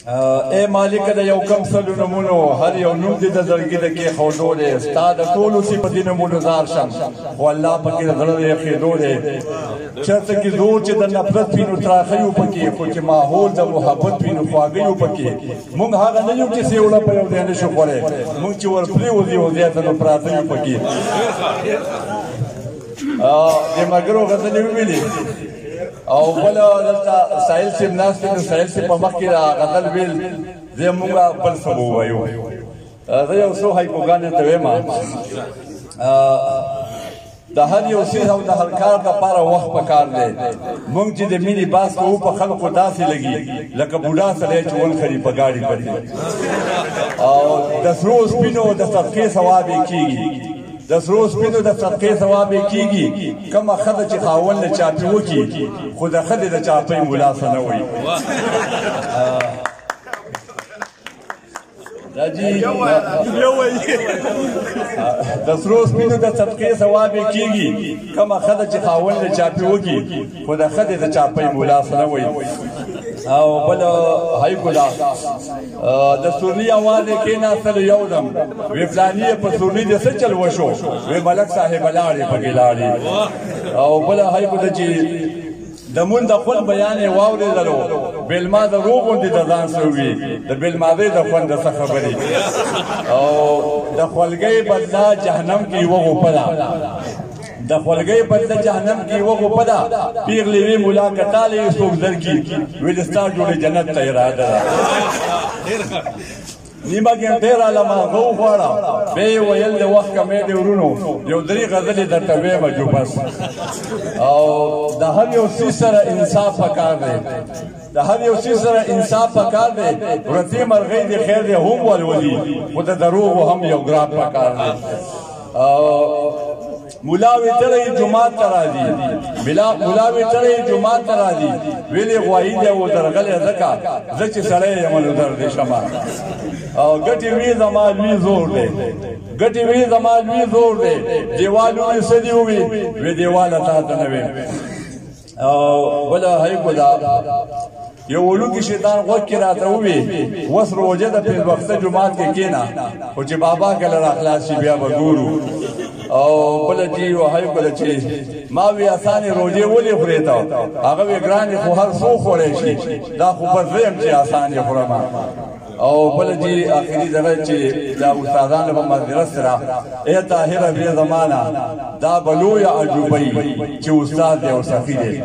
اے مالک د یو کم سلو نمونو هر یو نوم دې د زړګي د کېښودو دی ستا د ټولو صفتي نومونو زار شم خو الله پکې د زړه د یخېدو دی چېرته کې زور چې د نفرت وي نو تراخی و پکې خو چې ماحول د محبت وي نو خواږی و پکې مونږ هغه نه یو چې سیوړه په یو ځای نشو خوړی مونږ چې ورپرېوځي یو ځای ته نو پراته یو پکې د ملګرو غزلې وویلې او بله دلته ساحل صاحب ناست دی نو ساحل صاحب په مخکې د غزل ویل زه موږ بل څه به ووایو زه یو څو هایکوګانې ته ویم د هر یو څیز او د هر کار دپاره وخت پکار دی موږ چې د مینې باس کوو په خلقو داسې لګي لکه بوډا سړی چې ونښلي په ګاډي پسې او د سرو سپینو د صدقې ثواب یې کېږي د سرو سپینو د صدقې ثواب یې کېږي کومه ښځه چې خاوند له چاپې وکړي خو د ښځې د چاپۍ ملا څه نه وایي د سرو سپینو د صدقې ثواب یې کېږي کومه ښځه چې خاوند له چاپې وکړي خو د ښځې د چاپۍ ملا څه نه وایي او بل هایکو دا د سورلي اواز یې کېناستل یو دم وی فلاني یې په سورلي د څه چل وشو وی ملک صاحب لاړې پکې لاړې او بل هایکو دا چې د مون د خپل بیان یې واورېدلو بېلما د روغ غوندې د ځان سوي د بېلماذۍ د خوند څه خبرې او د خولګۍ بدله جهنم کې یوه غوپه ده د خولګۍ بدله جهنم کې یوه غوپه ده پیغلې وې ملا کټالې یې څوک درکي ویل ستا جوړې جنت ته اراده ده نیمه ګنټې راله ماغه وغواړه بیا یې ویل د وخت کمی دی ورونو یو درې غزلې درته ویمه جو بس او د هر یو څیز سره انصاف پکار دی د هر یو څیز سره انصاف پکار دی ورتې مرغۍ د خیر دی هم ولولي خو د دروغو هم یو ګراف پکار دی ملاوی تړی جماعت ته راځي ملاوی تړی جماعت ته راځي ویلې غوایي دی و درغلی ځکه زه چې سړی یم نو درد شمه او ګټې وی زما لوی زور دی ګټې وی زما لوی زور دی دیوالونه څه دي ووي وی دیواله تا ته نه وي او بله هایکو دا یو وړوکی شیطان غوږ کې راته ووي اوس روژه ده پنځوخته جومات کې کښېنه خو چې بابا کله راخلاص شي بیا به ګورو او بله چې هایکو ده چې ما وی اسانې روژې ولې خورې ته هغه وی ګرانې خو هر څو خوړی شي دا خو بس زه یم چې اسانې خورم او بله چې آخري دغه چې دا استادانو په معذرت سره ای طاهره بې زمانه دا به لویه عجوبه چې استاد دی او سخي دی